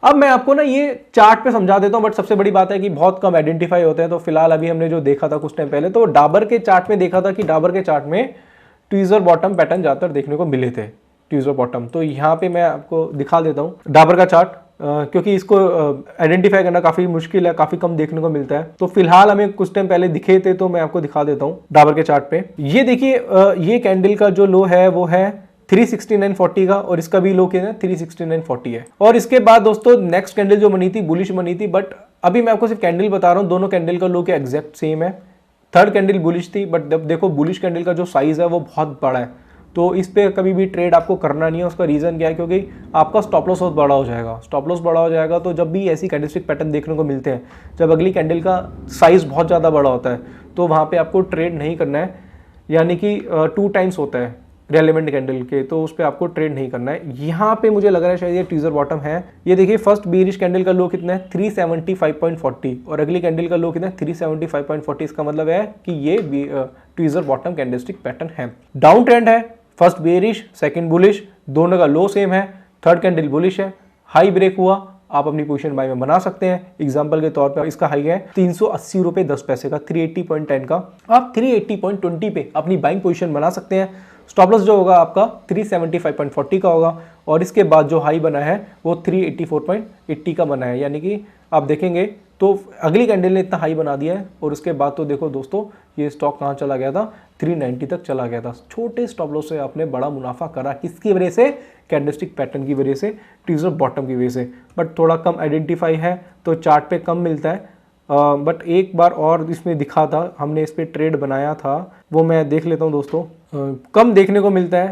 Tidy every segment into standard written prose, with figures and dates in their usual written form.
अब मैं आपको ना ये चार्ट पे समझा देता हूँ, बट सबसे बड़ी बात है कि बहुत कम आइडेंटिफाई होते हैं। तो फिलहाल अभी हमने जो देखा था कुछ टाइम पहले, तो डाबर के चार्ट में देखा था कि डाबर के चार्ट में ट्वीजर बॉटम पैटर्न ज़्यादातर देखने को मिले थे, ट्वीजर बॉटम। तो यहाँ पे मैं आपको दिखा देता हूँ डाबर का चार्ट, क्योंकि इसको आइडेंटिफाई करना काफ़ी मुश्किल है, काफ़ी कम देखने को मिलता है। तो फिलहाल हमें कुछ टाइम पहले दिखे थे, तो मैं आपको दिखा देता हूँ डाबर के चार्ट पे। ये देखिए, ये कैंडल का जो लो है वो है 369.40 का, और इसका भी लो क्या है 369.40 है। और इसके बाद दोस्तों नेक्स्ट कैंडल जो बनी थी बुलिश बनी थी, बट अभी मैं आपको सिर्फ कैंडल बता रहा हूँ, दोनों कैंडल का लो क्या एग्जैक्ट सेम है। थर्ड कैंडल बुलिश थी, बट देखो बुलिश कैंडल का जो साइज है वो बहुत बड़ा है, तो इस पे कभी भी ट्रेड आपको करना नहीं है। उसका रीज़न क्या है, क्योंकि आपका स्टॉप लॉस बहुत बड़ा हो जाएगा। स्टॉप लॉस बड़ा हो जाएगा तो जब भी ऐसी कैंडलस्टिक पैटर्न देखने को मिलते हैं, जब अगली कैंडल का साइज बहुत ज़्यादा बड़ा होता है, तो वहाँ पे आपको ट्रेड नहीं करना है, यानी कि 2 टाइम्स होता है रेलेवेंट कैंडल के, तो उस पर आपको ट्रेड नहीं करना है। यहाँ पे मुझे लग रहा है शायद ये ट्वीजर बॉटम है। ये देखिए फर्स्ट बेरिश कैंडल का लो कितना है 375.40, और अगली कैंडल का लो कितना है 375.40। इसका मतलब है कि ये ट्वीजर बॉटम कैंडलस्टिक पैटर्न है। डाउन ट्रेंड है, फर्स्ट बेरिश सेकंड बुलिश, दोनों का लो सेम है, थर्ड कैंडल बुलिश है, हाई ब्रेक हुआ, आप अपनी पोजीशन बाय में बना सकते हैं। एग्जांपल के तौर पे इसका हाई है 380 रुपये 10 पैसे का, 380.10 का, आप 380.20 पे अपनी बाइंग पोजीशन बना सकते हैं। स्टॉप लॉस जो होगा आपका 375.40 का होगा, और इसके बाद जो हाई बना है वो 384.80 का बना है। यानी कि आप देखेंगे तो अगली कैंडल ने इतना हाई बना दिया है, और उसके बाद तो देखो दोस्तों ये स्टॉक कहाँ चला गया था, 390 तक चला गया था। छोटे स्टॉप लॉस से आपने बड़ा मुनाफा करा, किसकी वजह से, कैंडलस्टिक पैटर्न की वजह से, ट्वीजर बॉटम की वजह से। बट थोड़ा कम आइडेंटिफाई है तो चार्ट पे कम मिलता है। बट एक बार और इसमें दिखा था, हमने इस पर ट्रेड बनाया था, वो मैं देख लेता हूँ दोस्तों। कम देखने को मिलता है,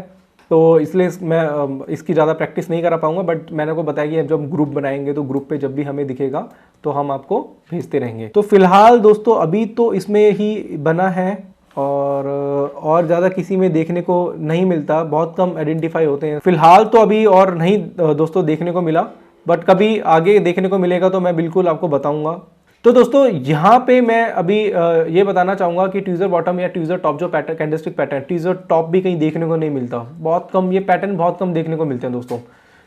तो इसलिए मैं इसकी ज़्यादा प्रैक्टिस नहीं करा पाऊंगा। बट मैंने को बताया कि जब हम ग्रुप बनाएंगे तो ग्रुप पे जब भी हमें दिखेगा तो हम आपको भेजते रहेंगे। तो फिलहाल दोस्तों अभी तो इसमें ही बना है, और ज़्यादा किसी में देखने को नहीं मिलता, बहुत कम आइडेंटिफाई होते हैं। फिलहाल तो अभी और नहीं दोस्तों देखने को मिला, बट कभी आगे देखने को मिलेगा तो मैं बिल्कुल आपको बताऊंगा। तो दोस्तों यहाँ पे मैं अभी ये बताना चाहूँगा कि ट्वीजर बॉटम या ट्वीजर टॉप जो pattern candlestick pattern, tweezer top भी कहीं देखने को नहीं मिलता, बहुत कम, ये पैटर्न बहुत कम देखने को मिलते हैं दोस्तों।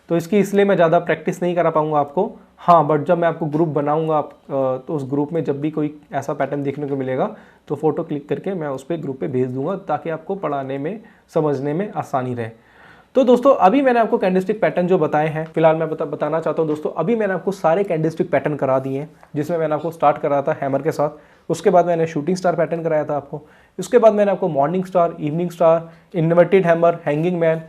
तो इसकी इसलिए मैं ज़्यादा प्रैक्टिस नहीं करा पाऊँगा आपको। हाँ, बट जब मैं आपको ग्रुप बनाऊँगा तो उस ग्रुप में जब भी कोई ऐसा पैटर्न देखने को मिलेगा तो फोटो क्लिक करके मैं उस पर ग्रुप पर भेज दूँगा, ताकि आपको पढ़ाने में समझने में आसानी रहे। तो दोस्तों अभी मैंने आपको कैंडलस्टिक पैटर्न जो बताए हैं, फिलहाल मैं बताना चाहता हूं दोस्तों, अभी मैंने आपको सारे कैंडलस्टिक पैटर्न करा दिए हैं, जिसमें मैंने आपको स्टार्ट कराया था हैमर के साथ, उसके बाद मैंने शूटिंग स्टार पैटर्न कराया था आपको, उसके बाद मैंने आपको morning star, evening star, inverted hammer, hanging man,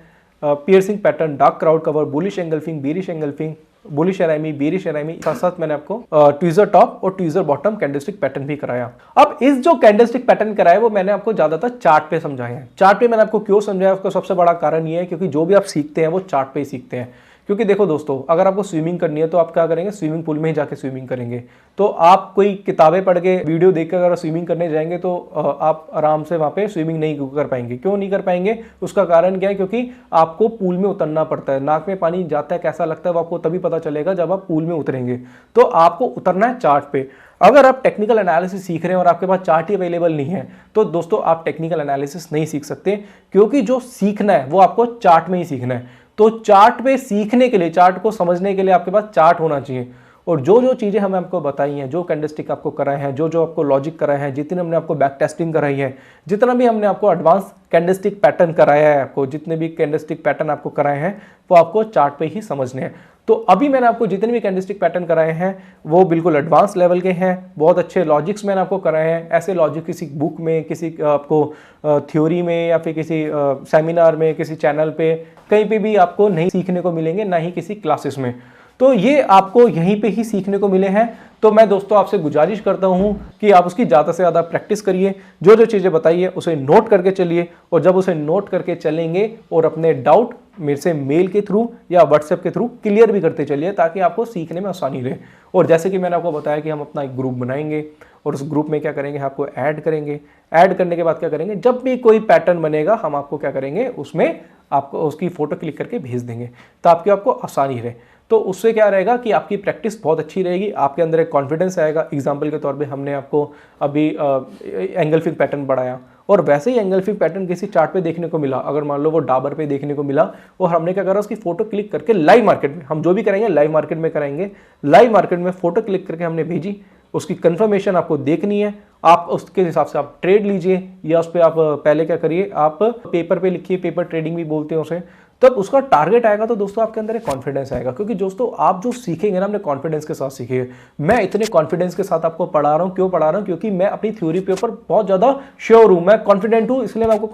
piercing pattern, dark cloud cover, bullish engulfing, bearish engulfing, bullish harami, bearish harami, साथ साथ मैंने आपको ट्वीजर टॉप और ट्वीजर बॉटम कैंडलस्टिक पैटर्न भी कराया। अब इस जो कैंडलस्टिक पैटर्न कराया वो मैंने आपको ज्यादातर चार्ट पे समझाया है। चार्ट पे मैंने आपको क्यों समझाया, उसका सबसे बड़ा कारण ये है क्योंकि जो भी आप सीखते हैं वो चार्ट पे ही सीखते हैं। क्योंकि देखो दोस्तों, अगर आपको स्विमिंग करनी है तो आप क्या करेंगे, स्विमिंग पूल में ही जाके स्विमिंग करेंगे। तो आप कोई किताबें पढ़ के, वीडियो देख कर अगर स्विमिंग करने जाएंगे तो आप आराम से वहाँ पे स्विमिंग नहीं कर पाएंगे। क्यों नहीं कर पाएंगे, उसका कारण क्या है, क्योंकि आपको पूल में उतरना पड़ता है। नाक में पानी जाता है, कैसा लगता है वो आपको तभी पता चलेगा जब आप पूल में उतरेंगे। तो आपको उतरना है चार्ट पे। अगर आप टेक्निकल एनालिसिस सीख रहे हैं और आपके पास चार्ट ही अवेलेबल नहीं है, तो दोस्तों आप टेक्निकल एनालिसिस नहीं सीख सकते, क्योंकि जो सीखना है वो आपको चार्ट में ही सीखना है। तो चार्ट पे सीखने के लिए, चार्ट को समझने के लिए आपके पास चार्ट होना चाहिए। और जो जो चीज़ें हमें आपको बताई हैं, जो कैंडलस्टिक आपको कराए हैं, जो जो आपको लॉजिक कराए हैं, जितने हमने आपको बैक टेस्टिंग कराई है, जितना भी हमने आपको एडवांस कैंडलस्टिक पैटर्न कराया है, आपको जितने भी कैंडलस्टिक पैटर्न आपको कराए हैं वो आपको चार्ट पे ही समझने हैं। तो अभी मैंने आपको जितने भी कैंडलस्टिक पैटर्न कराए हैं वो बिल्कुल एडवांस लेवल के हैं, बहुत अच्छे लॉजिक्स मैंने आपको कराए हैं। ऐसे लॉजिक किसी बुक में, किसी आपको थ्योरी में, या फिर किसी सेमिनार में, किसी चैनल पे, कहीं पे भी आपको नहीं सीखने को मिलेंगे, ना ही किसी क्लासेस में। तो ये आपको यहीं पे ही सीखने को मिले हैं। तो मैं दोस्तों आपसे गुजारिश करता हूं कि आप उसकी ज़्यादा से ज़्यादा प्रैक्टिस करिए, जो जो चीज़ें बताइए उसे नोट करके चलिए, और जब उसे नोट करके चलेंगे और अपने डाउट मेरे से मेल के थ्रू या व्हाट्सएप के थ्रू क्लियर भी करते चलिए, ताकि आपको सीखने में आसानी रहे। और जैसे कि मैंने आपको बताया कि हम अपना एक ग्रुप बनाएंगे, और उस ग्रुप में क्या करेंगे, आपको ऐड करेंगे। ऐड करने के बाद क्या करेंगे, जब भी कोई पैटर्न बनेगा हम आपको क्या करेंगे, उसमें आपको उसकी फोटो क्लिक करके भेज देंगे, ताकि आपको आसानी रहे। तो उससे क्या रहेगा कि आपकी प्रैक्टिस बहुत अच्छी रहेगी, आपके अंदर एक कॉन्फिडेंस आएगा। एग्जाम्पल के तौर पे हमने आपको अभी एंगल्फिंग पैटर्न पढ़ाया, और वैसे ही एंगल्फिंग पैटर्न किसी चार्ट पे देखने को मिला, अगर मान लो वो डाबर पे देखने को मिला और हमने क्या करा, उसकी फोटो क्लिक करके लाइव मार्केट में, हम जो भी करेंगे लाइव मार्केट में कराएंगे, लाइव मार्केट में फोटो क्लिक करके हमने भेजी, उसकी कंफर्मेशन आपको देखनी है, आप उसके हिसाब से आप ट्रेड लीजिए, या उस पर आप पहले क्या करिए, आप पेपर पे लिखिए, पेपर ट्रेडिंग भी बोलते हैं उसे, तब उसका टारगेट आएगा तो दोस्तों आपके अंदर एक कॉन्फिडेंस आएगा। क्योंकि दोस्तों आप जो सीखेंगे ना, अपने कॉन्फिडेंस के साथ सीखिए। मैं इतने कॉन्फिडेंस के साथ आपको पढ़ा रहा हूं, क्यों पढ़ा रहा हूं, क्योंकि मैं अपनी थ्योरी के ऊपर बहुत ज्यादा श्योर हूं, मैं कॉन्फिडेंट हूं, इसलिए मैं आपको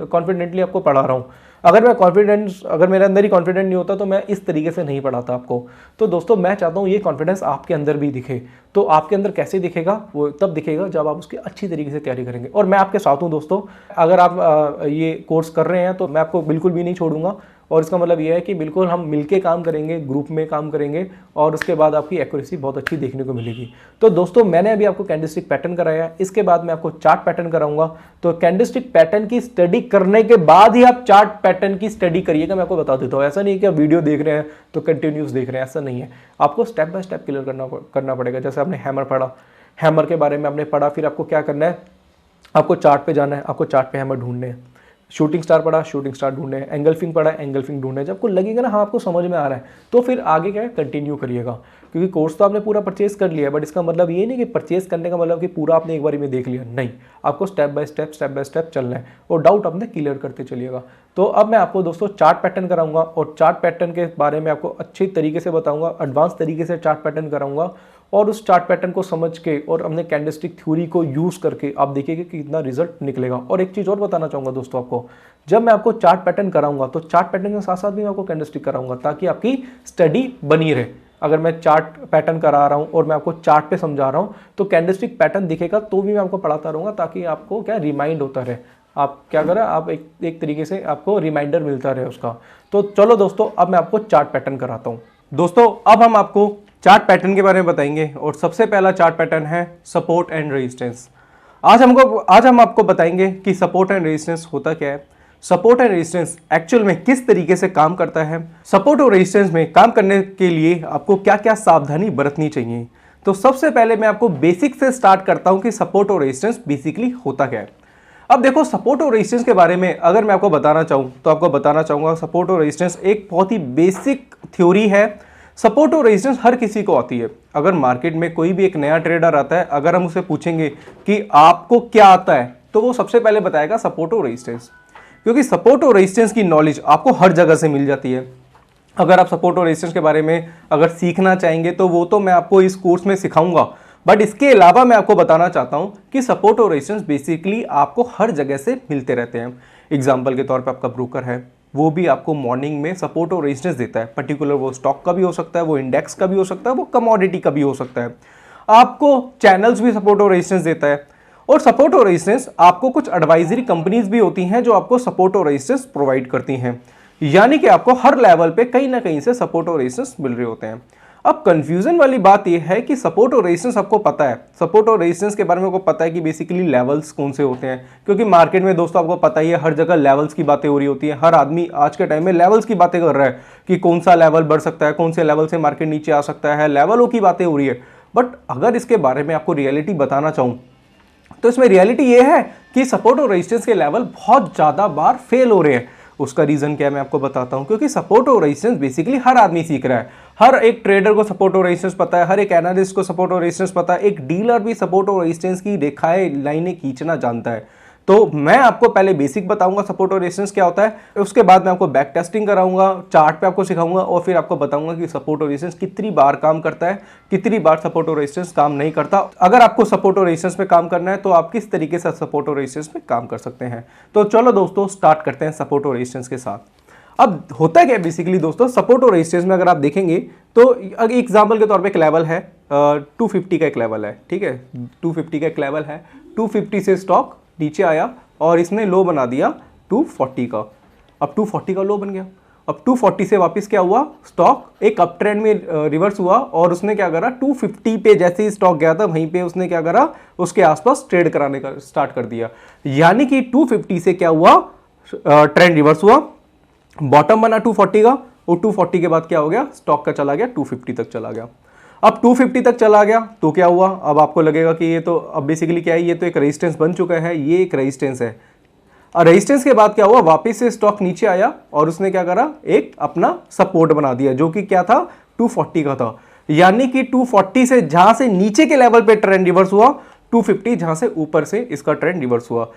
कॉन्फिडेंटली आपको पढ़ा रहा हूं। अगर मेरे अंदर ही कॉन्फिडेंट नहीं होता तो मैं इस तरीके से नहीं पढ़ाता आपको। तो दोस्तों मैं चाहता हूं ये कॉन्फिडेंस आपके अंदर भी दिखे। तो आपके अंदर कैसे दिखेगा, वो तब दिखेगा जब आप उसकी अच्छी तरीके से तैयारी करेंगे। और मैं आपके साथ हूं दोस्तों, अगर आप ये कोर्स कर रहे हैं तो मैं आपको बिल्कुल भी नहीं छोड़ूंगा। और इसका मतलब यह है कि बिल्कुल हम मिलके काम करेंगे, ग्रुप में काम करेंगे, और उसके बाद आपकी एक्यूरेसी बहुत अच्छी देखने को मिलेगी। तो दोस्तों मैंने अभी आपको कैंडलस्टिक पैटर्न कराया, इसके बाद मैं आपको चार्ट पैटर्न कराऊंगा। तो कैंडलस्टिक पैटर्न की स्टडी करने के बाद ही आप चार्ट पैटर्न की स्टडी करिएगा, मैं आपको बता देता हूँ। ऐसा नहीं कि आप वीडियो देख रहे हैं तो कंटिन्यूस देख रहे हैं, ऐसा नहीं है। आपको स्टेप बाय स्टेप क्लियर करना पड़ेगा। जैसे आपने हैमर पढ़ा, हैमर के बारे में आपने पढ़ा, फिर आपको क्या करना है, आपको चार्ट पे जाना है, आपको चार्ट पे हैमर ढूंढने हैं। शूटिंग स्टार पढ़ा, शूटिंग स्टार ढूंढने हैं। एंगल्फिंग पढ़ा, एंगल्फिंग ढूंढने हैं। जब आपको लगेगा ना हाँ आपको समझ में आ रहा है, तो फिर आगे क्या है, कंटिन्यू करिएगा। क्योंकि कोर्स तो आपने पूरा परचेज कर लिया है, बट इसका मतलब ये नहीं कि परचेज करने का मतलब कि पूरा आपने एक बारी में देख लिया, नहीं। आपको स्टेप बाय स्टेप चलना है और डाउट अपने क्लियर करते चलिएगा। तो अब मैं आपको दोस्तों चार्ट पैटर्न कराऊंगा, और चार्ट पैटर्न के बारे में आपको अच्छी तरीके से बताऊंगा, एडवांस तरीके से चार्ट पैटर्न कराऊंगा। और उस चार्ट पैटर्न को समझ के और अपने कैंडलस्टिक थ्योरी को यूज करके आप देखिएगा कि कितना रिजल्ट निकलेगा। और एक चीज और बताना चाहूंगा दोस्तों आपको, जब मैं आपको चार्ट पैटर्न कराऊंगा तो चार्ट पैटर्न के साथ साथ भी मैं आपको कैंडलस्टिक कराऊंगा, ताकि आपकी स्टडी बनी रहे। अगर मैं चार्ट पैटर्न करा रहा हूं और मैं आपको चार्ट पे समझा रहा हूं तो कैंडलस्टिक पैटर्न दिखेगा तो भी मैं आपको पढ़ाता रहूंगा, ताकि आपको क्या रिमाइंड होता रहे। आप क्या करें, आप एक तरीके से आपको रिमाइंडर मिलता रहे उसका। तो चलो दोस्तों अब मैं आपको चार्ट पैटर्न कराता हूं। दोस्तों अब हम आपको चार्ट पैटर्न के बारे में बताएंगे, और सबसे पहला चार्ट पैटर्न है सपोर्ट एंड रेजिस्टेंस। आज हम आपको बताएंगे कि सपोर्ट एंड रेजिस्टेंस होता क्या है, सपोर्ट एंड रेजिस्टेंस एक्चुअल में किस तरीके से काम करता है, सपोर्ट और रेजिस्टेंस में काम करने के लिए आपको क्या क्या सावधानी बरतनी चाहिए। तो सबसे पहले मैं आपको बेसिक से स्टार्ट करता हूं कि सपोर्ट और रेजिस्टेंस बेसिकली होता क्या है। अब देखो, सपोर्ट और रेजिस्टेंस के बारे में अगर मैं आपको बताना चाहूं तो आपको बताना चाहूंगा सपोर्ट और रेजिस्टेंस एक बहुत ही बेसिक थ्योरी है। सपोर्ट और रेजिस्टेंस हर किसी को आती है। अगर मार्केट में कोई भी एक नया ट्रेडर आता है, अगर हम उसे पूछेंगे कि आपको क्या आता है, तो वो सबसे पहले बताएगा सपोर्ट और रेजिस्टेंस। क्योंकि सपोर्ट और रेजिस्टेंस की नॉलेज आपको हर जगह से मिल जाती है। अगर आप सपोर्ट और रेजिस्टेंस के बारे में अगर सीखना चाहेंगे तो वो तो मैं आपको इस कोर्स में सिखाऊंगा, बट इसके अलावा मैं आपको बताना चाहता हूं कि सपोर्ट और रेजिस्टेंस बेसिकली आपको हर जगह से मिलते रहते हैं। एग्जाम्पल के तौर पर आपका ब्रोकर है, वो भी आपको मॉर्निंग में सपोर्ट और रेजिस्टेंस देता है। पर्टिकुलर वो स्टॉक का भी हो सकता है, वो इंडेक्स का भी हो सकता है, वो कमोडिटी का भी हो सकता है। आपको चैनल्स भी सपोर्ट और रेजिस्टेंस देता है। और सपोर्ट और रेजिस्टेंस आपको कुछ एडवाइजरी कंपनीज भी होती हैं जो आपको सपोर्ट और रेजिस्टेंस प्रोवाइड करती हैं। यानी कि आपको हर लेवल पे कहीं ना कहीं से सपोर्ट और रेजिस्टेंस मिल रहे होते हैं। अब कंफ्यूजन वाली बात यह है कि सपोर्ट और रेजिस्टेंस आपको पता है, सपोर्ट और रेजिस्टेंस के बारे में आपको पता है कि बेसिकली लेवल्स कौन से होते हैं। क्योंकि मार्केट में दोस्तों आपको पता ही है, हर जगह लेवल्स की बातें हो रही होती हैं। हर आदमी आज के टाइम में लेवल्स की बातें कर रहा है कि कौन सा लेवल बढ़ सकता है, कौन से लेवल से मार्केट नीचे आ सकता है, लेवलों की बातें हो रही है। बट अगर इसके बारे में आपको रियलिटी बताना चाहूँ तो इसमें रियलिटी ये है कि सपोर्ट और रेजिस्टेंस के लेवल बहुत ज़्यादा बार फेल हो रहे हैं। उसका रीज़न क्या है मैं आपको बताता हूं। क्योंकि सपोर्ट और रेजिस्टेंस बेसिकली हर आदमी सीख रहा है। हर एक ट्रेडर को सपोर्ट और रेजिस्टेंस पता है, हर एक एनालिस्ट को सपोर्ट और रेजिस्टेंस पता है, एक डीलर भी सपोर्ट और रेजिस्टेंस की रेखाएं लाइनें खींचना जानता है। तो मैं आपको पहले बेसिक बताऊंगा सपोर्ट और रेजिस्टेंस क्या होता है, उसके बाद मैं आपको बैक टेस्टिंग कराऊंगा, चार्ट पे आपको सिखाऊंगा, और फिर आपको बताऊंगा कि सपोर्ट और रेजिस्टेंस कितनी बार काम करता है, कितनी बार सपोर्ट और रेजिस्टेंस काम नहीं करता। अगर आपको सपोर्ट और रेजिस्टेंस पे काम करना है तो आप किस तरीके से सपोर्ट और रेजिस्टेंस पे काम कर सकते हैं। तो चलो दोस्तों स्टार्ट करते हैं सपोर्ट और रेजिस्टेंस के साथ। अब होता है क्या बेसिकली दोस्तों, सपोर्ट और रेजिस्टेंस में अगर आप देखेंगे तो एग्जांपल के तौर पे एक लेवल है 250 का एक लेवल है, ठीक है, 250 का एक लेवल है। 250 से स्टॉक नीचे आया और इसने लो बना दिया 240 का। अब 240 का लो बन गया। अब 240 से वापस क्या हुआ, स्टॉक एक अप ट्रेंड में रिवर्स हुआ और उसने क्या करा, 250 पे जैसे ही स्टॉक गया था वहीं पे उसने क्या करा, उसके आसपास ट्रेड कराने का स्टार्ट कर दिया। यानी कि 250 से क्या हुआ, ट्रेंड रिवर्स हुआ, बॉटम बना 240 का, और 240 के बाद क्या हो गया, स्टॉक का चला गया 250 तक चला गया। अब 250 तक चला गया तो क्या हुआ, अब आपको लगेगा कि ये तो अब बेसिकली क्या है, ये तो एक रेजिस्टेंस बन चुका है, ये एक रेजिस्टेंस है। और रेजिस्टेंस के बाद क्या हुआ, वापस से स्टॉक नीचे आया और उसने क्या करा, एक अपना सपोर्ट बना दिया जो कि क्या था 240 का था। यानी कि 240 से जहां से नीचे के लेवल पे ट्रेंड रिवर्स हुआ, 250 जहां से ऊपर से इसका ट्रेंड रिवर्स हुआ।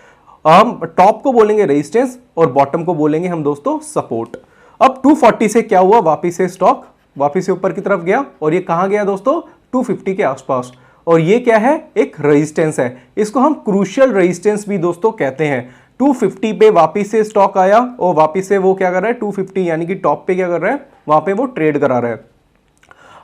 हम टॉप को बोलेंगे रेजिस्टेंस और बॉटम को बोलेंगे हम दोस्तों सपोर्ट। अब 240 से क्या हुआ, वापस से स्टॉक वापस से ऊपर की तरफ गया और ये कहां गया दोस्तों, 250 के आसपास। और ये क्या है, एक रेजिस्टेंस है, इसको हम क्रूशियल रेजिस्टेंस भी दोस्तों कहते हैं। 250 पे वापस से स्टॉक आया और वापस से वो क्या कर रहा है, 250 यानी कि टॉप पे क्या कर रहा है, वहां पे वो ट्रेड करा रहा है।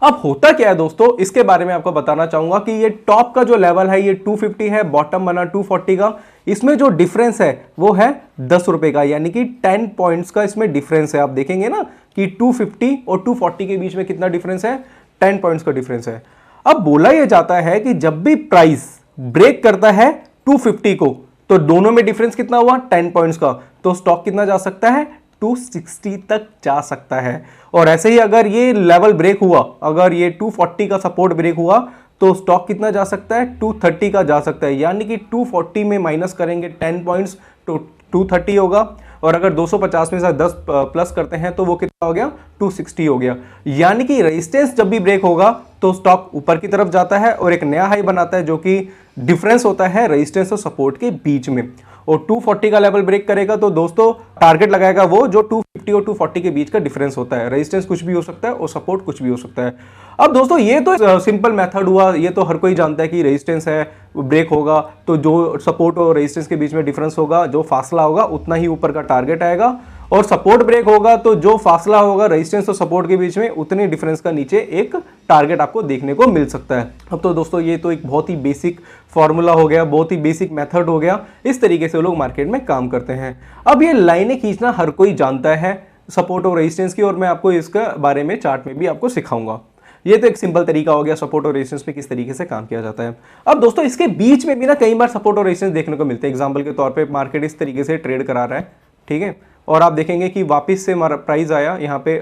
अब होता क्या है दोस्तों, इसके बारे में आपको बताना चाहूंगा कि ये टॉप का जो लेवल है ये 250 है, बॉटम बना 240 का। इसमें जो डिफरेंस है वो है 10 रुपए का, यानी कि 10 पॉइंट्स का इसमें डिफरेंस है। आप देखेंगे ना कि 250 और 240 के बीच में कितना डिफरेंस है, 10 पॉइंट्स का डिफरेंस है। अब बोला यह जाता है कि जब भी प्राइस ब्रेक करता है 250 को, तो दोनों में डिफरेंस कितना हुआ, 10 पॉइंट्स का, तो स्टॉक कितना जा सकता है, 260 तक जा सकता है। और ऐसे ही अगर ये लेवल ब्रेक हुआ, अगर ये 240 का सपोर्ट ब्रेक हुआ, तो स्टॉक कितना जा सकता है, 230 का जा सकता है। यानी कि 240 में माइनस करेंगे 10 पॉइंट्स तो 230 होगा, और अगर 250 में से 10 प्लस करते हैं तो वो कितना हो गया, 260 हो गया। यानी कि रेजिस्टेंस जब भी ब्रेक होगा तो स्टॉक ऊपर की तरफ जाता है और एक नया हाई बनाता है, जो कि डिफरेंस होता है रेजिस्टेंस और सपोर्ट के बीच में। और 240 का लेवल ब्रेक करेगा तो दोस्तों टारगेट लगाएगा वो जो 250 और 240 के बीच का डिफरेंस होता है। रेजिस्टेंस कुछ भी हो सकता है और सपोर्ट कुछ भी हो सकता है। अब दोस्तों ये तो सिंपल मेथड हुआ, ये तो हर कोई जानता है कि रेजिस्टेंस है, ब्रेक होगा तो जो सपोर्ट और रेजिस्टेंस के बीच में डिफरेंस होगा, जो फासला होगा उतना ही ऊपर का टारगेट आएगा। और सपोर्ट ब्रेक होगा तो जो फासला होगा रेजिस्टेंस और सपोर्ट के बीच में, उतने डिफरेंस का नीचे एक टारगेट आपको देखने को मिल सकता है। अब तो दोस्तों ये तो एक बहुत ही बेसिक फॉर्मूला हो गया, बहुत ही बेसिक मेथड हो गया, इस तरीके से लोग मार्केट में काम करते हैं। अब ये लाइनें खींचना हर कोई जानता है सपोर्ट और रेजिस्टेंस की, और मैं आपको इसके बारे में चार्ट में भी आपको सिखाऊंगा। ये तो एक सिंपल तरीका हो गया सपोर्ट और रेजिस्टेंस पे किस तरीके से काम किया जाता है। अब दोस्तों इसके बीच में भी ना कई बार सपोर्ट और रेजिस्टेंस देखने को मिलते हैं। एग्जांपल के तौर पे मार्केट इस तरीके से ट्रेड करा रहा है, ठीक है, और आप देखेंगे कि वापस से हमारा प्राइस आया यहाँ पे,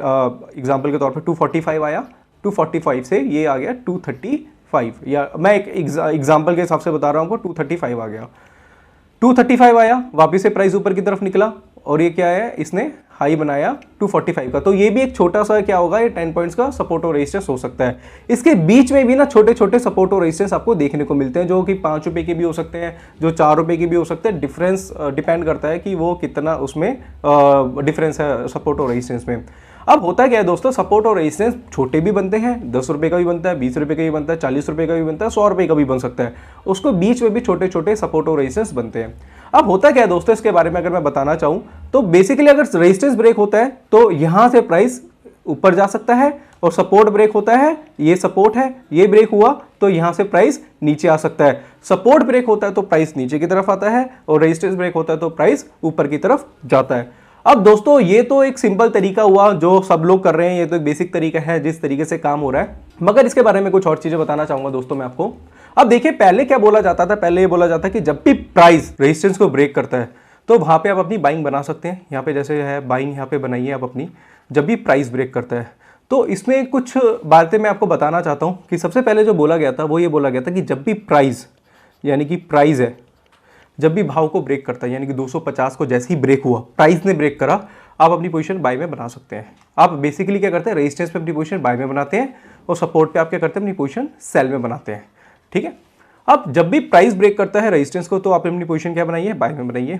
एग्जांपल के तौर पे 245 आया, 245 से ये आ गया 235, या मैं एक एग्जांपल के हिसाब से बता रहा हूँ, 235 आ गया, 235 आया, वापस से प्राइस ऊपर की तरफ निकला और ये क्या है, इसने हाई बनाया 245 का। तो ये भी एक छोटा सा क्या होगा, ये 10 पॉइंट्स का सपोर्ट और रेजिस्टेंस हो सकता है। इसके बीच में भी ना छोटे छोटे सपोर्ट और रेजिस्टेंस आपको देखने को मिलते हैं, जो कि 5 रुपए के भी हो सकते हैं, जो 4 रुपए के भी हो सकते हैं। डिफरेंस डिपेंड करता है कि वो कितना उसमें डिफरेंस है सपोर्ट और रेजिस्टेंस में। अब होता क्या है दोस्तों, सपोर्ट और रेजिस्टेंस छोटे भी बनते हैं, 10 रुपए का भी बनता है, 20 रुपए का भी बनता है, 40 रुपए का भी बनता है, 100 रुपए का भी बन सकता है। उसको बीच में भी छोटे छोटे सपोर्ट और रेजिस्टेंस बनते हैं। अब होता क्या है दोस्तों, इसके बारे में अगर मैं बताना चाहूं तो बेसिकली अगर रेजिस्टेंस ब्रेक होता है तो यहां से प्राइस ऊपर जा सकता है, और सपोर्ट ब्रेक होता है, ये सपोर्ट है, ये ब्रेक हुआ तो यहां से प्राइस नीचे आ सकता है। सपोर्ट ब्रेक होता है तो प्राइस नीचे की तरफ आता है, और रेजिस्टेंस ब्रेक होता है तो प्राइस ऊपर की तरफ जाता है। अब दोस्तों ये तो एक सिंपल तरीका हुआ जो सब लोग कर रहे हैं, ये तो एक बेसिक तरीका है जिस तरीके से काम हो रहा है। मगर इसके बारे में कुछ और चीजें बताना चाहूंगा दोस्तों मैं आपको। अब देखिए पहले क्या बोला जाता था, पहले ये बोला जाता है कि जब भी प्राइस रेजिस्टेंस को ब्रेक करता है तो वहां पे आप अपनी बाइंग बना सकते हैं। यहाँ पे जैसे है बाइंग यहाँ पे बनाइए आप अपनी, जब भी प्राइस ब्रेक करता है। तो इसमें कुछ बातें मैं आपको बताना चाहता हूँ कि सबसे पहले जो बोला गया था वो ये बोला गया था कि जब भी प्राइस, यानी कि प्राइस है, जब भी भाव को ब्रेक करता है, यानी कि 250 को जैसे ही ब्रेक हुआ, प्राइस ने ब्रेक करा, आप अपनी पोजीशन बाय में बना सकते हैं। आप बेसिकली क्या करते हैं, रेजिस्टेंस पे अपनी पोजीशन बाय में बनाते हैं और सपोर्ट पे आप क्या करते हैं, अपनी पोजीशन सेल में बनाते हैं, ठीक है। अब जब भी प्राइस ब्रेक करता है रेजिस्टेंस को तो आप अपनी पोजीशन क्या बनाइए, बाय में बनाइए।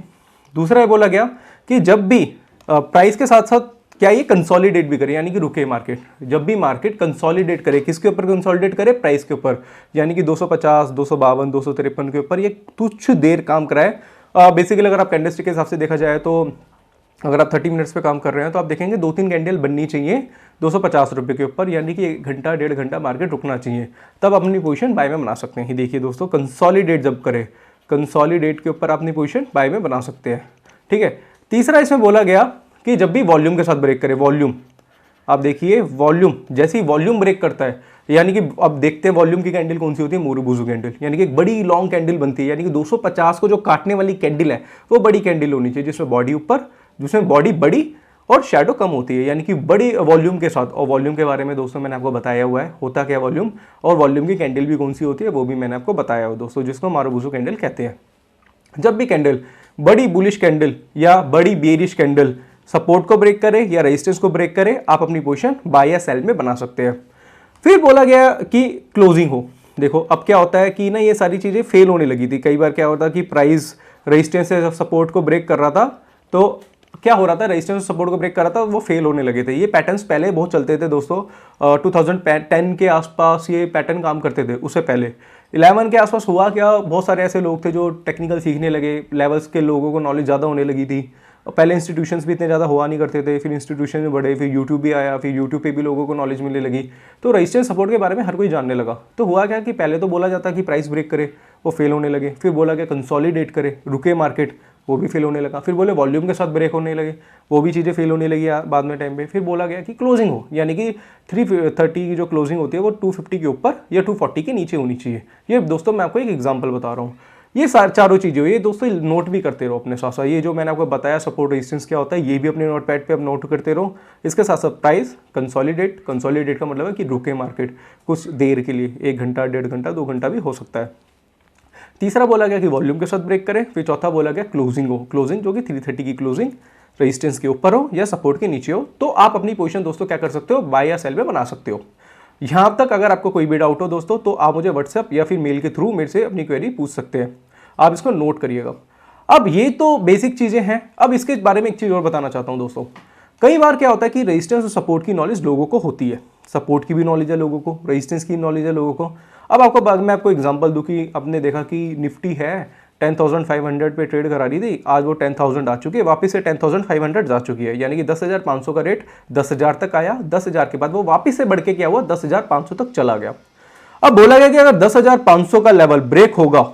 दूसरा ये बोला गया कि जब भी प्राइस के साथ साथ क्या ये कंसोलिडेट भी करे, यानी कि रुके मार्केट, जब भी मार्केट कंसोलिडेट करे, किसके ऊपर कंसोलिडेट करे, प्राइस के ऊपर, यानी कि 250, 252, 253 के ऊपर ये कुछ देर काम कराए। बेसिकली अगर आप कैंडलस्टिक के हिसाब से देखा जाए तो अगर आप 30 मिनट्स पे काम कर रहे हैं तो आप देखेंगे 2-3 कैंडल बननी चाहिए 250 रुपये के ऊपर, यानी कि 1 घंटा 1.5 घंटा मार्केट रुकना चाहिए, तब अपनी पोजीशन बाय में बना सकते हैं। देखिए दोस्तों कंसोलिडेट जब करे, कंसोलिडेट के ऊपर अपनी पोजीशन बाय में बना सकते हैं, ठीक है। तीसरा इसमें बोला गया कि जब भी वॉल्यूम के साथ ब्रेक करे, वॉल्यूम, आप देखिए वॉल्यूम, जैसे ही वॉल्यूम ब्रेक करता है, यानी कि अब देखते हैं वॉल्यूम की कैंडल कौन सी होती है, मोरूबुजू कैंडल, यानी कि एक बड़ी लॉन्ग कैंडल बनती है, यानी कि 250 को जो काटने वाली कैंडल है वो बड़ी कैंडल होनी चाहिए, जिसमें बॉडी ऊपर, जिसमें बॉडी बड़ी और शैडो कम होती है, यानी कि बड़ी वॉल्यूम के साथ। और वॉल्यूम के बारे में दोस्तों मैंने आपको बताया हुआ है, होता क्या वॉल्यूम, और वॉल्यूम की कैंडल भी कौन सी होती है वो भी मैंने आपको बताया हुआ दोस्तों, जिसको मारुबुजु कैंडल कहते हैं। जब भी कैंडल बड़ी बुलिश कैंडल या बड़ी बेरिश कैंडल सपोर्ट को ब्रेक करे या रेजिस्टेंस को ब्रेक करे, आप अपनी पोजीशन बाय या सेल में बना सकते हैं। फिर बोला गया कि क्लोजिंग हो। देखो अब क्या होता है कि ना ये सारी चीज़ें फेल होने लगी थी। कई बार क्या होता है कि प्राइस रेजिस्टेंस से सपोर्ट को ब्रेक कर रहा था, तो क्या हो रहा था, रेजिस्टेंस सपोर्ट को ब्रेक कर रहा था, वो फेल होने लगे थे। ये पैटर्न्स पहले बहुत चलते थे दोस्तों, 2010 के आसपास ये पैटर्न काम करते थे। उससे पहले 11 के आसपास हुआ क्या, बहुत सारे ऐसे लोग थे जो टेक्निकल सीखने लगे, लेवल्स के लोगों को नॉलेज ज़्यादा होने लगी थी। पहले इंस्टीट्यूशंस भी इतने ज़्यादा हुआ नहीं करते थे, फिर इंस्टीट्यूशन में बढ़े, फिर यूट्यूब भी आया, फिर यूट्यूब पे भी लोगों को नॉलेज मिलने लगी, तो रेजिस्टेंस सपोर्ट के बारे में हर कोई जानने लगा। तो हुआ क्या कि पहले तो बोला जाता कि प्राइस ब्रेक करे, वो फेल होने लगे। फिर बोला गया कंसोलिडेट करे, रुके मार्केट, वो भी फेल होने लगा। फिर बोले वॉल्यूम के साथ ब्रेक होने लगे, वो भी चीज़ें फेल होने लगी बाद में टाइम पे। फिर बोला गया कि क्लोजिंग हो, यानी कि 330 की जो क्लोजिंग होती है वो 250 के ऊपर या 240 के नीचे होनी चाहिए। ये दोस्तों मैं आपको एक एग्जांपल बता रहा हूँ। ये चारों चीज़ें हुई, ये दोस्तों नोट भी करते रहो अपने साथ साथ। ये जो मैंने आपको बताया सपोर्ट रेजिस्टेंस क्या होता है, ये भी अपने नोट पैड पे आप नोट करते रहो। इसके साथ साथ प्राइस कंसोलिडेट का मतलब है कि रुके मार्केट कुछ देर के लिए, 1 घंटा, 1.5 घंटा, 2 घंटा भी हो सकता है। तीसरा बोला गया कि वॉल्यूम के साथ ब्रेक करें। फिर चौथा बोला गया क्लोजिंग हो, क्लोजिंग जो कि 330 की क्लोजिंग रेजिस्टेंस के ऊपर हो या सपोर्ट के नीचे हो, तो आप अपनी पोजीशन दोस्तों क्या कर सकते हो, बाय या सेल में बना सकते हो। यहाँ तक अगर आपको कोई भी डाउट हो दोस्तों, तो आप मुझे व्हाट्सएप या फिर मेल के थ्रू मेरे से अपनी क्वेरी पूछ सकते हैं। आप इसको नोट करिएगा। अब ये तो बेसिक चीज़ें हैं। अब इसके बारे में एक चीज़ और बताना चाहता हूँ दोस्तों। कई बार क्या होता है कि रेजिस्टेंस और सपोर्ट की नॉलेज लोगों को होती है, सपोर्ट की भी नॉलेज है लोगों को, रेजिस्टेंस की नॉलेज है लोगों को। अब मैं आपको एग्जांपल दूं कि आपने देखा कि निफ्टी है 10,500 पे ट्रेड करा रही थी, आज वो 10,000 आ चुकी है, वापस से 10,500 जा चुकी है, यानी कि 10,500 का रेट 10,000 तक आया। 10,000 के बाद वो वापस से बढ़ के क्या हुआ, 10,500 तक चला गया। अब बोला गया कि अगर 10,500 का लेवल ब्रेक होगा,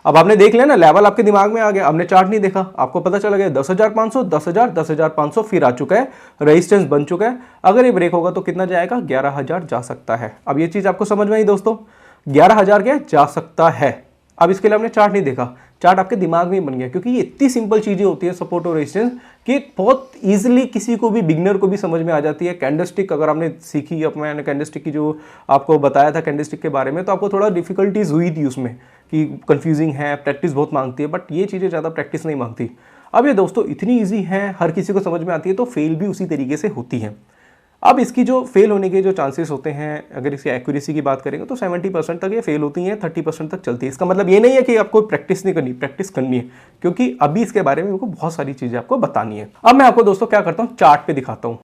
अब आपने देख लिया ना, लेवल आपके दिमाग में आ गया, आपने चार्ट नहीं देखा, आपको पता चला गया 10,500, 10,000, 10,500 फिर आ चुका है, रेजिस्टेंस बन चुका है। अगर ये ब्रेक होगा तो कितना जाएगा, 11,000 जा सकता है। अब ये चीज आपको समझ में आई दोस्तों, 11,000 क्या जा सकता है। अब इसके लिए आपने चार्ट नहीं देखा, चार्ट आपके दिमाग में ही बन गया, क्योंकि ये इतनी सिंपल चीजें होती है सपोर्ट और रेजिस्टेंस कि बहुत इजीली किसी को भी, बिगनर को भी समझ में आ जाती है। कैंडलस्टिक अगर आपने सीखी, अब मैंने कैंडलस्टिक की जो आपको बताया था कैंडलस्टिक के बारे में, तो आपको थोड़ा डिफिकल्टीज हुई थी उसमें कि कंफ्यूजिंग है, प्रैक्टिस बहुत मांगती है, बट ये चीज़ें ज़्यादा प्रैक्टिस नहीं मांगती। अब ये दोस्तों इतनी ईजी है, हर किसी को समझ में आती है, तो फेल भी उसी तरीके से होती है। अब इसकी जो फेल होने के जो चांसेस होते हैं, अगर इसकी एक्यूरेसी की बात करेंगे तो 70% तक ये फेल होती हैं, 30% तक चलती है। इसका मतलब ये नहीं है कि आपको प्रैक्टिस नहीं करनी, प्रैक्टिस करनी है, क्योंकि अभी इसके बारे में मेरे को बहुत सारी चीज़ें आपको बतानी है। अब मैं आपको दोस्तों क्या करता हूँ, चार्ट पे दिखाता हूँ।